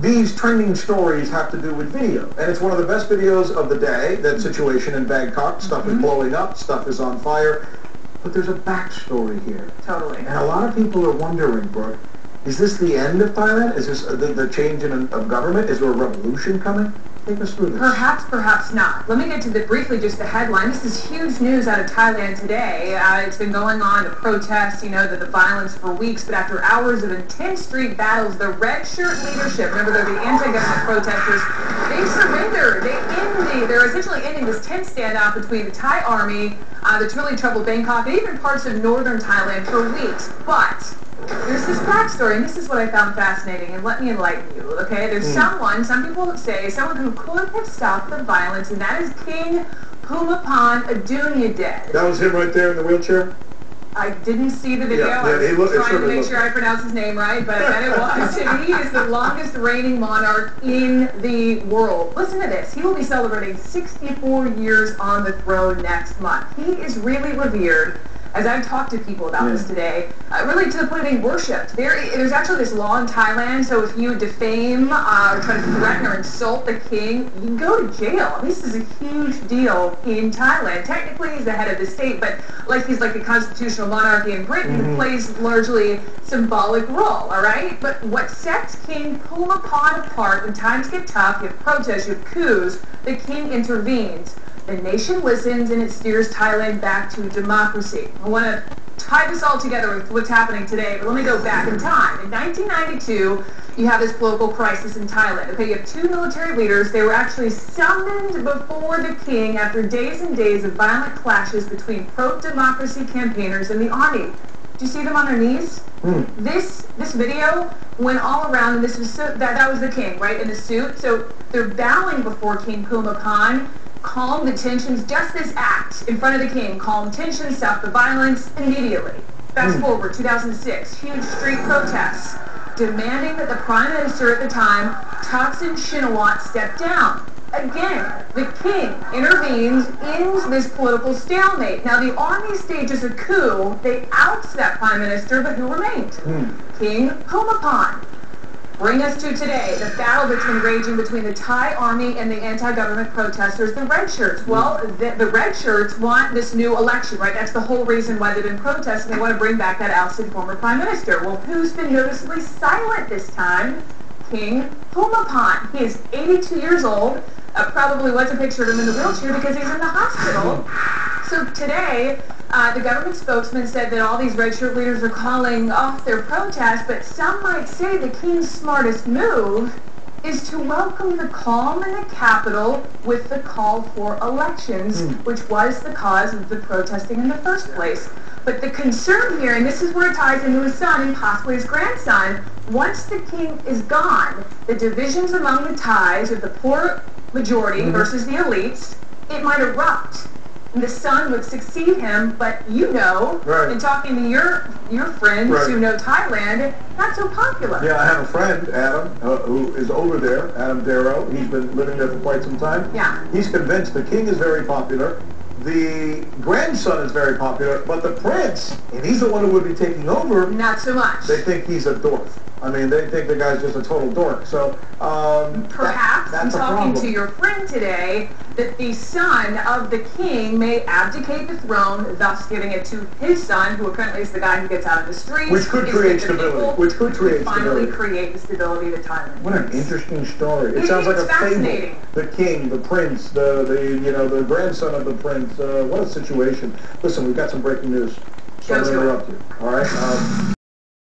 these trending stories have to do with video. And it's one of the best videos of the day, that situation in Bangkok. Stuff is blowing up, stuff is on fire. But there's a backstory here. Totally. And a lot of people are wondering, Brooke, is this the end of Thailand? Is this the change of government? Is there a revolution coming? Take us through this. Perhaps, perhaps not. Let me get to briefly just the headline. This is huge news out of Thailand today. It's been going on, the protests, the violence for weeks, but after hours of intense street battles, the red shirt leadership, remember they're the anti-government protesters, they surrendered. They're essentially ending this tense standoff between the Thai army that's really troubled Bangkok and even parts of northern Thailand for weeks. But there's this backstory, and this is what I found fascinating, and let me enlighten you, okay? There's some people say, someone who could have stopped the violence, and that is King Bhumibol Adulyadej. That was him right there in the wheelchair? I didn't see the video. Yeah, I was trying to make sure I pronounced his name right, but I bet it was. And he is the longest reigning monarch in the world. Listen to this. He will be celebrating 64 years on the throne next month. He is really revered. As I've talked to people about this today, really to the point of being worshipped. There's actually this law in Thailand, so if you defame or try to threaten or insult the king, you can go to jail. This is a huge deal in Thailand. Technically, he's the head of the state, but he's like the constitutional monarchy in Britain, who plays largely symbolic role, all right? But what sets King Bhumibol apart when times get tough, you have protests, you have coups, the king intervenes. The nation listens, and it steers Thailand back to democracy. I want to tie this all together with what's happening today, but let me go back in time. In 1992, you have this political crisis in Thailand. Okay, you have two military leaders. They were actually summoned before the king after days and days of violent clashes between pro-democracy campaigners and the army. Do you see them on their knees? This video went all around, and this was that was the king, right, in the suit. So they're bowing before King Bhumibol. Calm the tensions, just this act in front of the king, calm tensions, stop the violence immediately. Fast forward, 2006, huge street protests demanding that the prime minister at the time, Thaksin Shinawatra, step down. Again, the king intervenes, ends this political stalemate. Now, the army stages a coup. They oust that prime minister, but who remained? King Bhumibol. Bring us to today, the battle that's been raging between the Thai army and the anti-government protesters, the red shirts. Well, the red shirts want this new election, right? That's the whole reason why they've been protesting. They want to bring back that ousted former prime minister. Well, who's been noticeably silent this time? King Bhumibol. He is 82 years old. Probably was a picture of him in the wheelchair because he's in the hospital. So today, the government spokesman said that all these red shirt leaders are calling off their protest, but some might say the king's smartest move is to welcome the calm in the capital with the call for elections, which was the cause of the protesting in the first place. But the concern here, and this is where it ties into his son and possibly his grandson, once the king is gone, the divisions among the Thais of the poor majority versus the elites, it might erupt. The son would succeed him, but in talking to your friends who know Thailand, not so popular. Yeah, I have a friend, Adam, who is over there, Adam Darrow. He's been living there for quite some time. Yeah. He's convinced the king is very popular. The grandson is very popular, but the prince, and he's the one who would be taking over. Not so much. They think he's a dork. I mean, they think the guy's just a total dork. So perhaps that's in talking to your friend today, that the son of the king may abdicate the throne, thus giving it to his son, who apparently is the guy who gets out of the streets, which could create stability. Which could create finally create the stability that Thailand needs. What an interesting story! It sounds like a fable. The king, the prince, the grandson of the prince. What a situation! Listen, we've got some breaking news. So I'm going to interrupt you. All right.